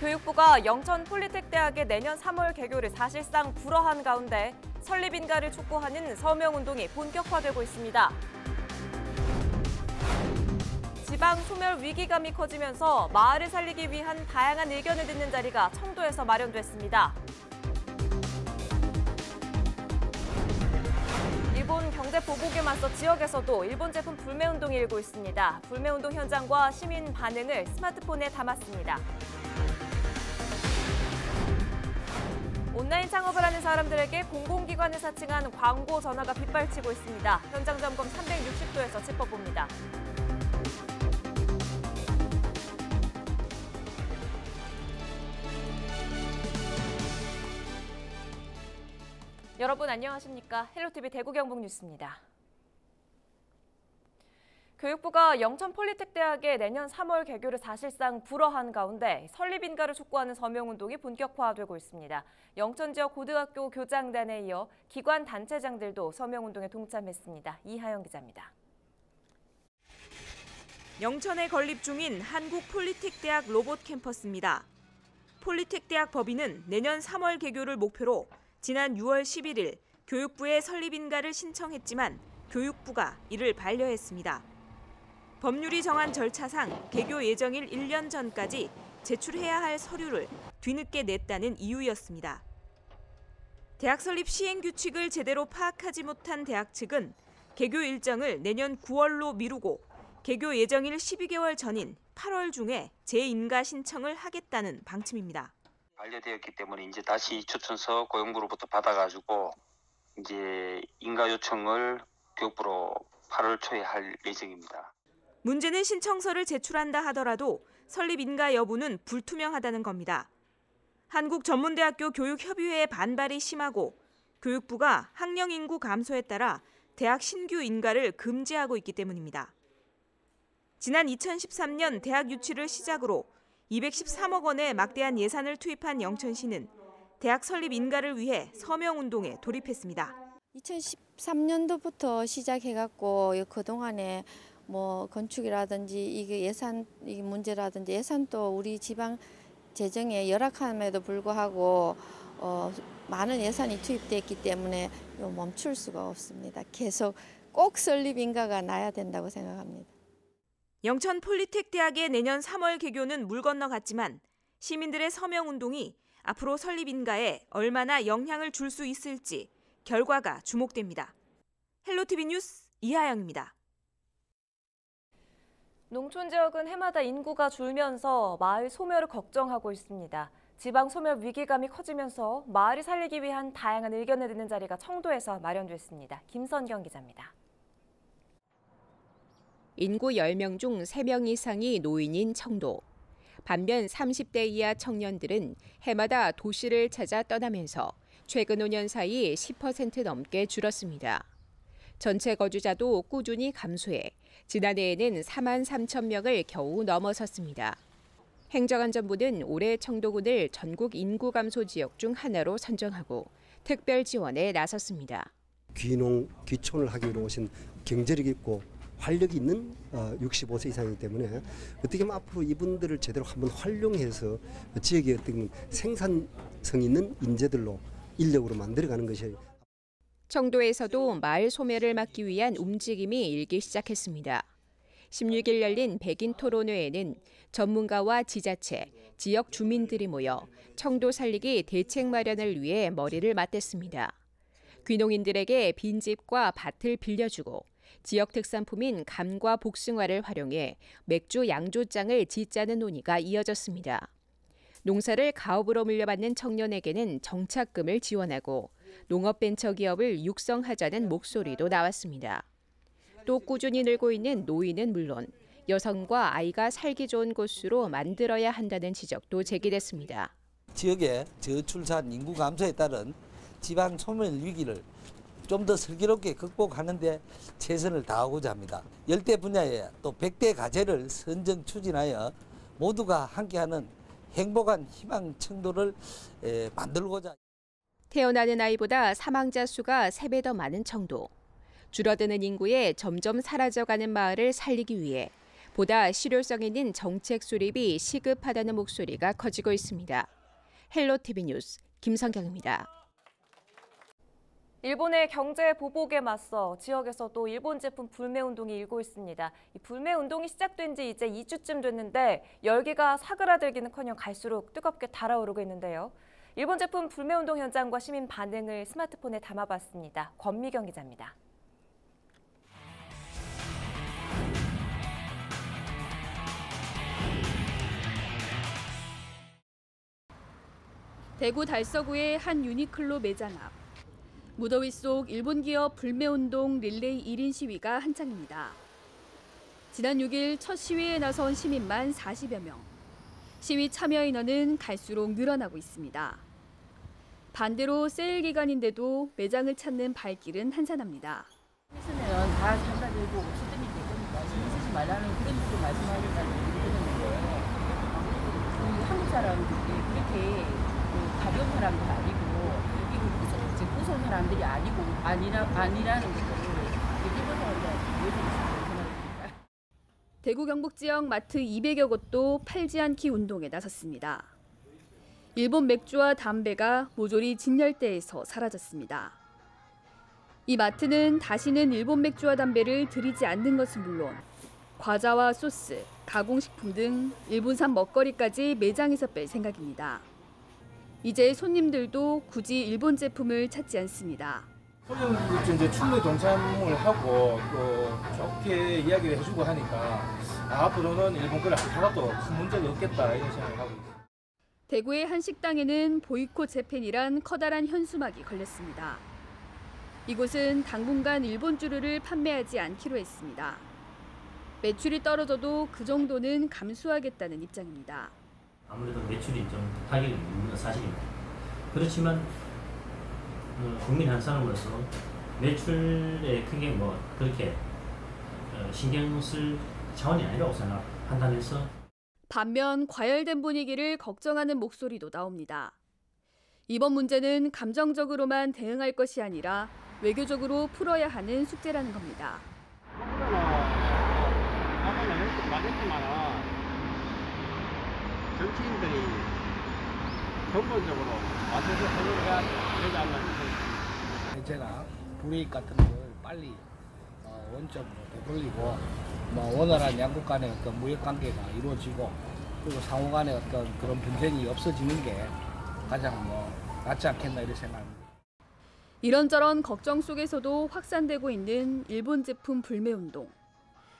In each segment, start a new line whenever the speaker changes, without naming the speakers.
교육부가 영천 폴리텍대학의 내년 3월 개교를 사실상 불허한 가운데 설립 인가를 촉구하는 서명운동이 본격화되고 있습니다. 지방 소멸 위기감이 커지면서 마을을 살리기 위한 다양한 의견을 듣는 자리가 청도에서 마련됐습니다. 일본 경제 보복에 맞서 지역에서도 일본 제품 불매운동이 일고 있습니다. 불매운동 현장과 시민 반응을 스마트폰에 담았습니다. 온라인 창업을 하는 사람들에게 공공기관을 사칭한 광고 전화가 빗발치고 있습니다. 현장 점검 360도에서 짚어봅니다. 여러분 안녕하십니까? 헬로티비 대구경북 뉴스입니다. 교육부가 영천 폴리텍대학의 내년 3월 개교를 사실상 불허한 가운데 설립 인가를 촉구하는 서명운동이 본격화되고 있습니다. 영천 지역 고등학교 교장단에 이어 기관 단체장들도 서명운동에 동참했습니다. 이하영 기자입니다. 영천에 건립 중인 한국폴리텍대학 로봇 캠퍼스입니다. 폴리텍대학 법인은 내년 3월 개교를 목표로 지난 6월 11일 교육부에 설립 인가를 신청했지만 교육부가 이를 반려했습니다. 법률이 정한 절차상 개교 예정일 1년 전까지 제출해야 할 서류를 뒤늦게 냈다는 이유였습니다. 대학 설립 시행 규칙을 제대로 파악하지 못한 대학 측은 개교 일정을 내년 9월로 미루고 개교 예정일 12개월 전인 8월 중에 재인가 신청을 하겠다는 방침입니다.
반려되었기 때문에 이제 다시 추천서 고용부로부터 받아가지고 이제 인가 요청을 교육부로 8월 초에 할 예정입니다.
문제는 신청서를 제출한다 하더라도 설립 인가 여부는 불투명하다는 겁니다. 한국전문대학교 교육협의회의 반발이 심하고 교육부가 학령 인구 감소에 따라 대학 신규 인가를 금지하고 있기 때문입니다. 지난 2013년 대학 유치를 시작으로 213억 원의 막대한 예산을 투입한 영천시는 대학 설립 인가를 위해 서명운동에 돌입했습니다.
2013년도부터 시작해갖고 그동안에 건축이라든지 이게 문제라든지 예산도 우리 지방 재정에 열악함에도 불구하고 많은 예산이 투입됐기 때문에 멈출 수가 없습니다. 계속 꼭 설립 인가가 나야 된다고 생각합니다.
영천 폴리텍대학의 내년 3월 개교는 물 건너갔지만 시민들의 서명운동이 앞으로 설립 인가에 얼마나 영향을 줄 수 있을지 결과가 주목됩니다. 헬로티비 뉴스 이하영입니다. 농촌 지역은 해마다 인구가 줄면서 마을 소멸을 걱정하고 있습니다. 지방 소멸 위기감이 커지면서 마을을 살리기 위한 다양한 의견을 듣는 자리가 청도에서 마련됐습니다. 김선경 기자입니다.
인구 10명 중 3명 이상이 노인인 청도. 반면 30대 이하 청년들은 해마다 도시를 찾아 떠나면서 최근 5년 사이 10% 넘게 줄었습니다. 전체 거주자도 꾸준히 감소해 지난해에는 4만 3천 명을 겨우 넘어섰습니다. 행정안전부는 올해 청도군을 전국 인구 감소 지역 중 하나로 선정하고 특별 지원에 나섰습니다.
귀농, 귀촌을 하기 위해 오신 경제력 있고 활력이 있는 65세 이상이기 때문에 어떻게 보면 앞으로 이분들을 제대로 한번 활용해서 지역의 어떤 생산성 있는 인재들로 인력으로 만들어가는 것이.
청도에서도 마을 소멸을 막기 위한 움직임이 일기 시작했습니다. 16일 열린 백인 토론회에는 전문가와 지자체, 지역 주민들이 모여 청도 살리기 대책 마련을 위해 머리를 맞댔습니다. 귀농인들에게 빈집과 밭을 빌려주고 지역 특산품인 감과 복숭아를 활용해 맥주 양조장을 짓자는 논의가 이어졌습니다. 농사를 가업으로 물려받는 청년에게는 정착금을 지원하고 농업벤처기업을 육성하자는 목소리도 나왔습니다. 또 꾸준히 늘고 있는 노인은 물론 여성과 아이가 살기 좋은 곳으로 만들어야 한다는 지적도 제기됐습니다.
지역의 저출산 인구 감소에 따른 지방 소멸 위기를 좀 더 슬기롭게 극복하는 데 최선을 다하고자 합니다. 열대 분야에 또 100대 가제를 선정 추진하여 모두가 함께하는 행복한 희망 청도를 만들고자.
태어나는 아이보다 사망자 수가 3배 더 많은 청도. 줄어드는 인구에 점점 사라져가는 마을을 살리기 위해 보다 실효성 있는 정책 수립이 시급하다는 목소리가 커지고 있습니다. 헬로티비 뉴스 김성경입니다.
일본의 경제 보복에 맞서 지역에서도 일본 제품 불매 운동이 일고 있습니다. 이 불매 운동이 시작된 지 이제 2주쯤 됐는데 열기가 사그라들기는커녕 갈수록 뜨겁게 달아오르고 있는데요. 일본 제품 불매 운동 현장과 시민 반응을 스마트폰에 담아봤습니다. 권미경 기자입니다.
대구 달서구의 한 유니클로 매장 앞. 무더위 속 일본 기업 불매운동 릴레이 1인 시위가 한창입니다. 지난 6일 첫 시위에 나선 시민만 40여 명. 시위 참여 인원은 갈수록 늘어나고 있습니다. 반대로 세일 기간인데도 매장을 찾는 발길은 한산합니다.
쓰면 다 사다 들고 없으면 되니까 신경 쓰지 말라는 그런 식으로 말씀하셨다는 얘기 들었는데 한국 사람들이 그렇게 가벼운 사람도 아니고 이거 무서운 사람들이 아니라는 것을 일본 사람들한테 보여주고 싶다는 생각입니다.
대구 경북 지역 마트 200여 곳도 팔지 않기 운동에 나섰습니다. 일본 맥주와 담배가 모조리 진열대에서 사라졌습니다. 이 마트는 다시는 일본 맥주와 담배를 들이지 않는 것은 물론 과자와 소스, 가공식품 등 일본산 먹거리까지 매장에서 뺄 생각입니다. 이제 손님들도 굳이 일본 제품을 찾지 않습니다.
손님들도 이제 충분히 동참을 하고 또 좋게 이야기를 해주고 하니까 앞으로는 일본 걸 안 팔아도 큰 문제가 없겠다 이런 생각을 하고 있습니다.
대구의 한 식당에는 보이콧 재팬이란 커다란 현수막이 걸렸습니다. 이곳은 당분간 일본 주류를 판매하지 않기로 했습니다. 매출이 떨어져도 그 정도는 감수하겠다는 입장입니다.
아무래도 매출이 좀 타격이 있는 건 사실입니다. 그렇지만 국민 한 사람으로서 매출에 크게 뭐 그렇게 신경 쓸 차원이 아니라고 판단해서
반면 과열된 분위기를 걱정하는 목소리도 나옵니다. 이번 문제는 감정적으로만 대응할 것이 아니라 외교적으로 풀어야 하는 숙제라는 겁니다.
정치인들이 근본적으로 와서서 해결을 해야 되지 않나 싶습니다.
해제나 불이익 같은 걸 빨리 원점으로 되돌리고 원활한 양국 간의 어떤 무역 관계가 이루어지고 그리고 상호 간의 어떤 그런 분쟁이 없어지는 게 가장 낫지 않겠나 이런 생각합니다.
이런저런 걱정 속에서도 확산되고 있는 일본 제품 불매 운동.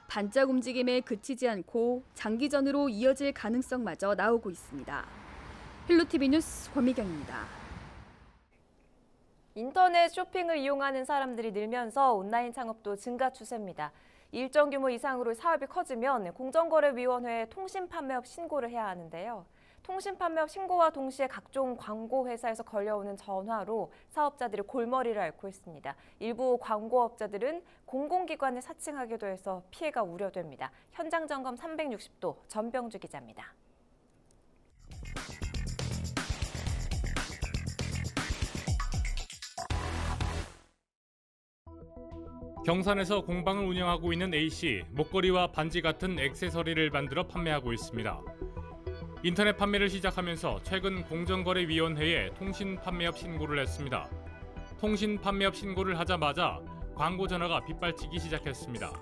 반짝 움직임에 그치지 않고 장기전으로 이어질 가능성마저 나오고 있습니다. 헬로티비 뉴스 권미경입니다.
인터넷 쇼핑을 이용하는 사람들이 늘면서 온라인 창업도 증가 추세입니다. 일정 규모 이상으로 사업이 커지면 공정거래위원회에 통신판매업 신고를 해야 하는데요. 통신판매업 신고와 동시에 각종 광고 회사에서 걸려오는 전화로 사업자들이 골머리를 앓고 있습니다. 일부 광고업자들은 공공기관을 사칭하기도 해서 피해가 우려됩니다. 현장 점검 360도 전병주 기자입니다.
경산에서 공방을 운영하고 있는 A씨, 목걸이와 반지 같은 액세서리를 만들어 판매하고 있습니다. 인터넷 판매를 시작하면서 최근 공정거래위원회에 통신판매업 신고를 했습니다. 통신판매업 신고를 하자마자 광고 전화가 빗발치기 시작했습니다.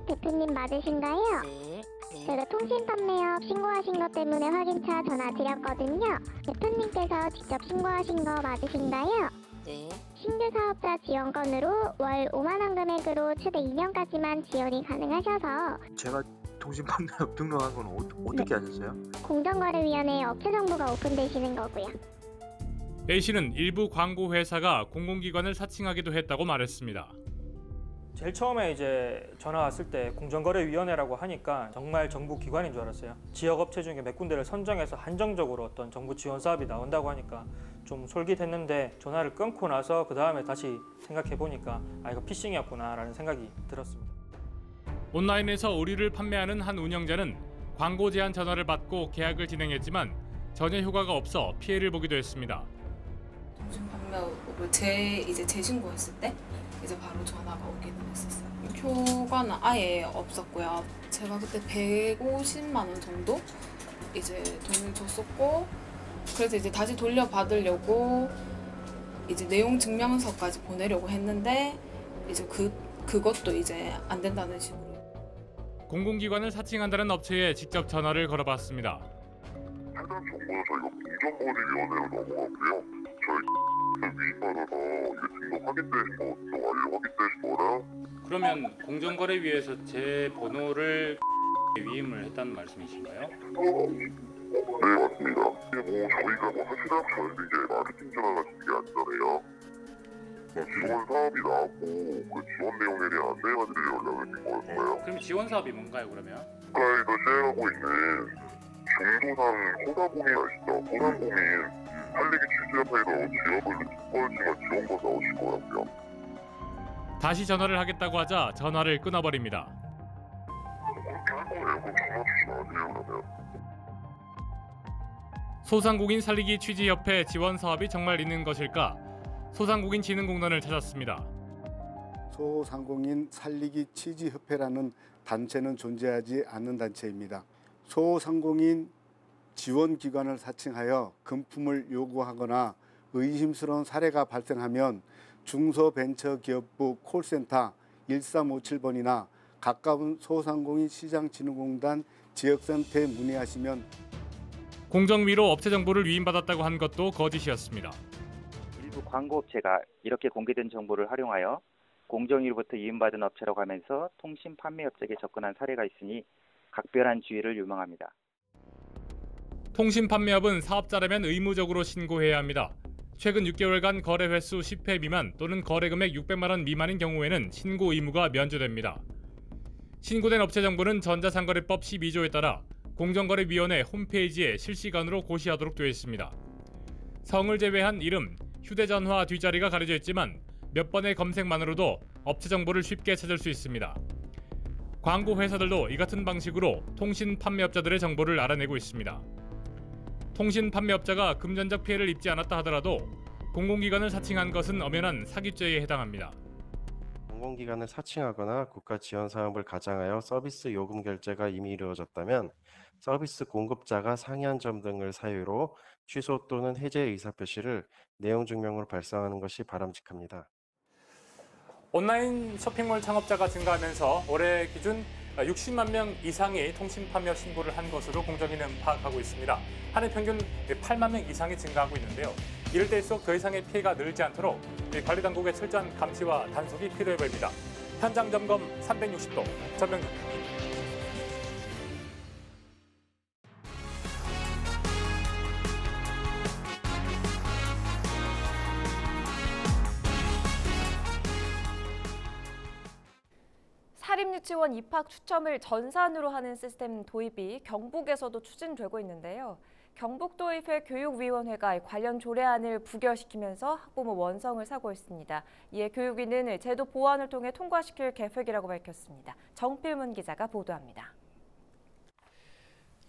대표님 맞으신가요?
네.
제가 통신판매업 신고하신 것 때문에 확인차 전화 드렸거든요. 대표님께서 직접 신고하신 거 맞으신가요?
네.
신규 사업자 지원권으로 월 5만 원 금액으로 최대 2년까지만 지원이 가능하셔서
제가 통신판매업 등록한 건 어떻게 하셨어요?
공정거래위원회에 업체 정보가 오픈되시는 거고요.
A씨는 일부 광고 회사가 공공기관을 사칭하기도 했다고 말했습니다.
제일 처음에 이제 전화 왔을 때 공정거래위원회라고 하니까 정말 정부 기관인 줄 알았어요. 지역 업체 중에 몇 군데를 선정해서 한정적으로 어떤 정부 지원 사업이 나온다고 하니까 좀 솔깃했는데 전화를 끊고 나서 그 다음에 다시 생각해 보니까 이거 피싱이었구나라는 생각이 들었습니다.
온라인에서 의류를 판매하는 한 운영자는 광고 제한 전화를 받고 계약을 진행했지만 전혀 효과가 없어 피해를 보기도 했습니다.
통신판매업을 재신고했을 때
이제 바로 전화가 오기는 했었어요. 교과는 아예 없었고요. 제가 그때 150만 원 정도 이제 돈을 줬었고, 그래서 이제 다시 돌려받으려고 이제 내용 증명서까지 보내려고 했는데 이제 그것도 이제 안 된다는 식으로.
공공기관을 사칭한다는 업체에 직접 전화를 걸어봤습니다.
해당 정보는 저희가 공정거래위원회로 넘어가고요. 저희 위임받아서 이게 등록 확인되신 거, 등록 완료 확인되신 거라.
그러면 공정거래위에서 제 번호를 위임을 했다는 말씀이신가요?
네, 맞습니다. 이게 저희가 하시라고 저희는 이게 마케팅 전화가 주는 게 아니잖아요. 지원 사업이 나왔고 그 지원 내용에 대한 안내만 드리려고 연락을 드린 거였어요.
그럼 지원 사업이 뭔가요, 그러면?
국가에서 시행하고 있는 중소상 소상공인 아시죠? 소상공인 살리기 취지협회에서 지역을 특벌지원 지원금 나오실 거라고요.
다시 전화를 하겠다고 하자 전화를 끊어버립니다.
그렇게 할 거예요. 그럼 전화 주지 마세요, 그러면.
소상공인 살리기 취지협회 지원 사업이 정말 있는 것일까? 소상공인 진흥공단을 찾았습니다.
소상공인 살리기 취지협회라는 단체는 존재하지 않는 단체입니다. 소상공인 지원기관을 사칭하여 금품을 요구하거나 의심스러운 사례가 발생하면 중소벤처기업부 콜센터 1357번이나 가까운 소상공인 시장진흥공단 지역센터에 문의하시면
공정위로 업체 정보를 위임받았다고 한 것도 거짓이었습니다.
일부 광고업체가 이렇게 공개된 정보를 활용하여 공정위로부터 위임받은 업체라고 하면서 통신 판매업체에 접근한 사례가 있으니 각별한 주의를 요망합니다.
통신 판매업은 사업자라면 의무적으로 신고해야 합니다. 최근 6개월간 거래 횟수 10회 미만 또는 거래 금액 600만 원 미만인 경우에는 신고 의무가 면제됩니다. 신고된 업체 정보는 전자상거래법 12조에 따라 공정거래위원회 홈페이지에 실시간으로 고시하도록 되어 있습니다. 성을 제외한 이름, 휴대전화 뒷자리가 가려져 있지만 몇 번의 검색만으로도 업체 정보를 쉽게 찾을 수 있습니다. 광고 회사들도 이 같은 방식으로 통신 판매업자들의 정보를 알아내고 있습니다. 통신 판매업자가 금전적 피해를 입지 않았다 하더라도 공공기관을 사칭한 것은 엄연한 사기죄에 해당합니다.
공공기관을 사칭하거나 국가 지원 사업을 가장하여 서비스 요금 결제가 이미 이루어졌다면 서비스 공급자가 상이한 점 등을 사유로 취소 또는 해제 의사표시를 내용 증명으로 발송하는 것이 바람직합니다.
온라인 쇼핑몰 창업자가 증가하면서 올해 기준 60만 명 이상이 통신 판매업 신고를 한 것으로 공정위는 파악하고 있습니다. 한 해 평균 8만 명 이상이 증가하고 있는데요. 이럴 때일수록 더 이상의 피해가 늘지 않도록 관리 당국의 철저한 감시와 단속이 필요해 보입니다. 현장 점검 360도 전명준.
사립유치원 입학 추첨을 전산으로 하는 시스템 도입이 경북에서도 추진되고 있는데요. 경북도의회 교육위원회가 관련 조례안을 부결시키면서 학부모 원성을 사고 있습니다. 이에 교육위는 제도 보완을 통해 통과시킬 계획이라고 밝혔습니다. 정필문 기자가 보도합니다.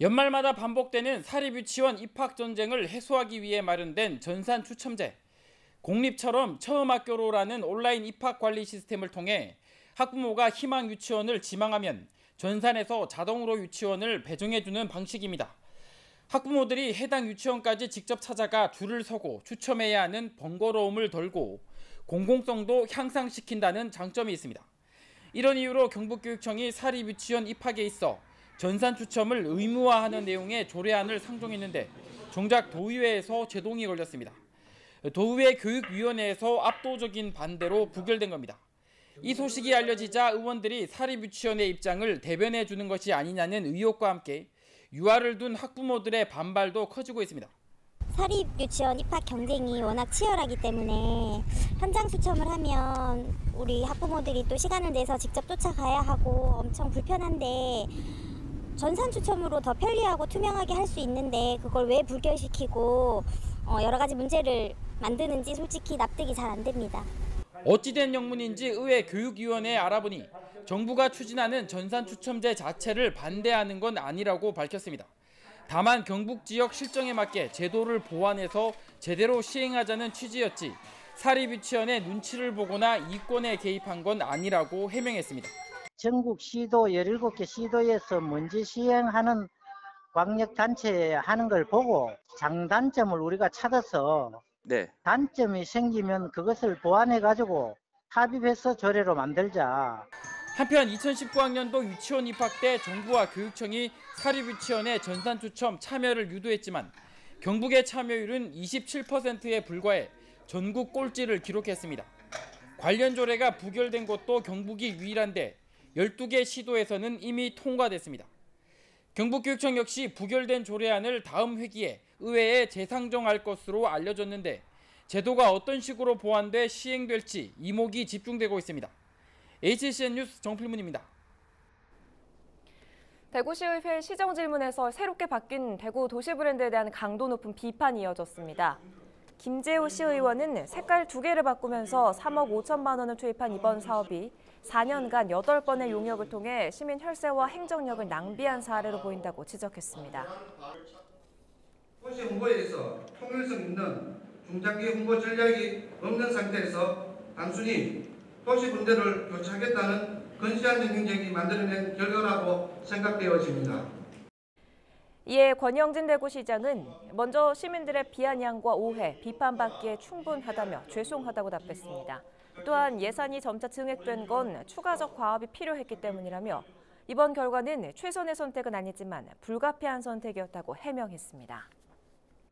연말마다 반복되는 사립유치원 입학 전쟁을 해소하기 위해 마련된 전산 추첨제. 공립처럼 처음 학교로라는 온라인 입학 관리 시스템을 통해 학부모가 희망 유치원을 지망하면 전산에서 자동으로 유치원을 배정해주는 방식입니다. 학부모들이 해당 유치원까지 직접 찾아가 줄을 서고 추첨해야 하는 번거로움을 덜고 공공성도 향상시킨다는 장점이 있습니다. 이런 이유로 경북교육청이 사립유치원 입학에 있어 전산 추첨을 의무화하는 내용의 조례안을 상정했는데 정작 도의회에서 제동이 걸렸습니다. 도의회 교육위원회에서 압도적인 반대로 부결된 겁니다. 이 소식이 알려지자 의원들이 사립유치원의 입장을 대변해 주는 것이 아니냐는 의혹과 함께 유아를 둔 학부모들의 반발도 커지고 있습니다.
사립유치원 입학 경쟁이 워낙 치열하기 때문에 현장 추첨을 하면 우리 학부모들이 또 시간을 내서 직접 쫓아가야 하고 엄청 불편한데 전산 추첨으로 더 편리하고 투명하게 할 수 있는데 그걸 왜 불결시키고 여러 가지 문제를 만드는지 솔직히 납득이 잘 안 됩니다.
어찌된 영문인지 의회 교육위원회에 알아보니 정부가 추진하는 전산 추첨제 자체를 반대하는 건 아니라고 밝혔습니다. 다만 경북 지역 실정에 맞게 제도를 보완해서 제대로 시행하자는 취지였지 사립유치원의 눈치를 보거나 이권에 개입한 건 아니라고 해명했습니다.
전국 시도 17개 시도에서 먼저 시행하는 광역단체 하는 걸 보고 장단점을 우리가 찾아서 단점이 생기면 그것을 보완해가지고 합의해서 조례로 만들자.
한편 2019학년도 유치원 입학 때 정부와 교육청이 사립유치원의 전산 추첨 참여를 유도했지만 경북의 참여율은 27%에 불과해 전국 꼴찌를 기록했습니다. 관련 조례가 부결된 곳도 경북이 유일한데 12개 시도에서는 이미 통과됐습니다. 경북교육청 역시 부결된 조례안을 다음 회기에 의회에 재상정할 것으로 알려졌는데 제도가 어떤 식으로 보완돼 시행될지 이목이 집중되고 있습니다. HCN 뉴스 정필문입니다.
대구시의회 시정질문에서 새롭게 바뀐 대구 도시브랜드에 대한 강도 높은 비판이 이어졌습니다. 김재호 시의원은 색깔 2개를 바꾸면서 3억 5천만 원을 투입한 이번 사업이 4년간 8번의 용역을 통해 시민 혈세와 행정력을 낭비한 사례로 보인다고 지적했습니다.
도시 홍보에 있어 통일성 있는 중장기 홍보 전략이 없는 상태에서 단순히 도시 분대를 교체하겠다는 건시한 정쟁이 만들어낸 결과라고 생각되어집니다.
이에 권영진 대구시장은 먼저 시민들의 비아냥과 오해, 비판받기에 충분하다며 죄송하다고 답했습니다. 또한 예산이 점차 증액된 건 추가적 과업이 필요했기 때문이라며 이번 결과는 최선의 선택은 아니지만 불가피한 선택이었다고 해명했습니다.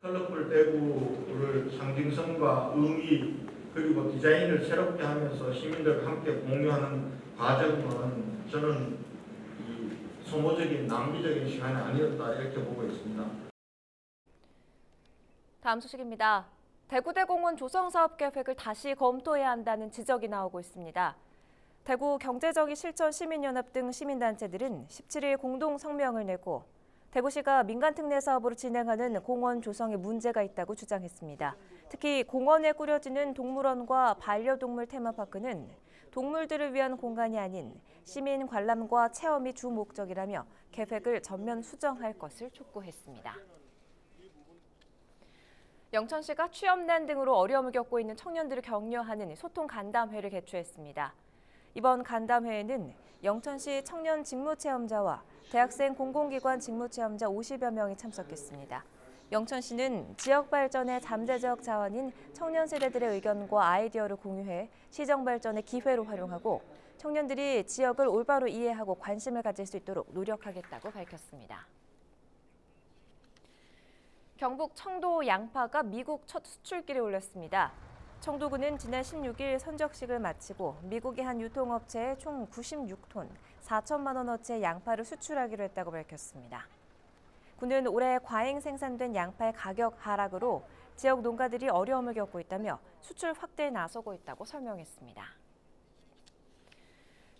컬러풀 대구를 상징성과 의미 그리고 디자인을 새롭게 하면서 시민들과 함께 공유하는 과정은 저는 이 소모적인 낭비적인 시간이 아니었다 이렇게 보고 있습니다.
다음 소식입니다. 대구대공원 조성사업 계획을 다시 검토해야 한다는 지적이 나오고 있습니다. 대구 경제정의 실천 시민연합 등 시민단체들은 17일 공동 성명을 내고 대구시가 민간특례 사업으로 진행하는 공원 조성에 문제가 있다고 주장했습니다. 특히 공원에 꾸려지는 동물원과 반려동물 테마파크는 동물들을 위한 공간이 아닌 시민 관람과 체험이 주 목적이라며 계획을 전면 수정할 것을 촉구했습니다. 영천시가 취업난 등으로 어려움을 겪고 있는 청년들을 격려하는 소통 간담회를 개최했습니다. 이번 간담회에는 영천시 청년 직무체험자와 대학생 공공기관 직무체험자 50여 명이 참석했습니다. 영천시는 지역 발전의 잠재적 자원인 청년 세대들의 의견과 아이디어를 공유해 시정 발전의 기회로 활용하고 청년들이 지역을 올바로 이해하고 관심을 가질 수 있도록 노력하겠다고 밝혔습니다. 경북 청도 양파가 미국 첫 수출길에 올렸습니다. 청도군은 지난 16일 선적식을 마치고 미국의 한 유통업체에 총 96톤, 4천만 원어치의 양파를 수출하기로 했다고 밝혔습니다. 군은 올해 과잉 생산된 양파의 가격 하락으로 지역 농가들이 어려움을 겪고 있다며 수출 확대에 나서고 있다고 설명했습니다.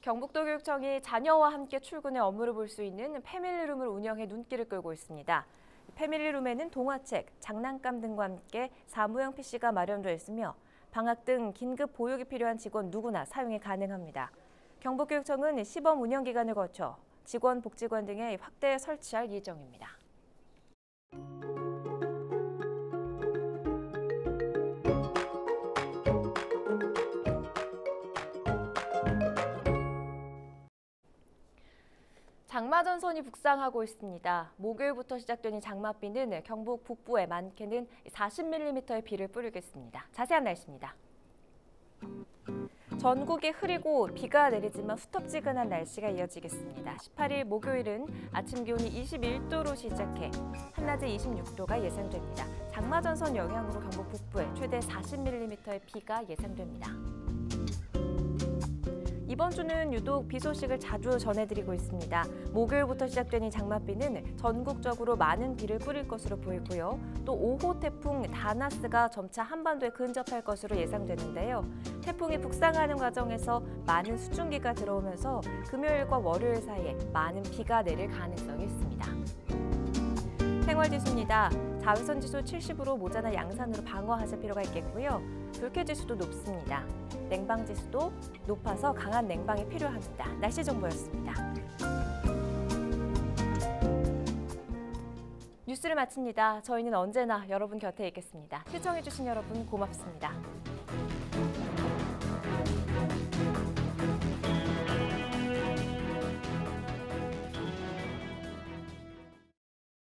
경북도교육청이 자녀와 함께 출근해 업무를 볼 수 있는 패밀리룸을 운영해 눈길을 끌고 있습니다. 패밀리룸에는 동화책, 장난감 등과 함께 사무용 PC가 마련되어 있으며 방학 등 긴급 보육이 필요한 직원 누구나 사용이 가능합니다. 경북교육청은 시범 운영 기간을 거쳐 직원, 복지관 등에 확대 설치할 예정입니다. 장마전선이 북상하고 있습니다. 목요일부터 시작되는 장맛비는 경북 북부에 많게는 40mm의 비를 뿌리겠습니다. 자세한 날씨입니다. 전국이 흐리고 비가 내리지만 후텁지근한 날씨가 이어지겠습니다. 18일 목요일은 아침 기온이 21도로 시작해 한낮에 26도가 예상됩니다. 장마전선 영향으로 경북 북부에 최대 40mm의 비가 예상됩니다. 이번 주는 유독 비 소식을 자주 전해드리고 있습니다. 목요일부터 시작되는 장맛비는 전국적으로 많은 비를 뿌릴 것으로 보이고요. 또 5호 태풍 다나스가 점차 한반도에 근접할 것으로 예상되는데요. 태풍이 북상하는 과정에서 많은 수증기가 들어오면서 금요일과 월요일 사이에 많은 비가 내릴 가능성이 있습니다. 생활지수입니다. 자외선지수 70으로 모자나 양산으로 방어하실 필요가 있겠고요. 불쾌지수도 높습니다. 냉방지수도 높아서 강한 냉방이 필요합니다. 날씨 정보였습니다. 뉴스를 마칩니다. 저희는 언제나 여러분 곁에 있겠습니다. 시청해주신 여러분 고맙습니다.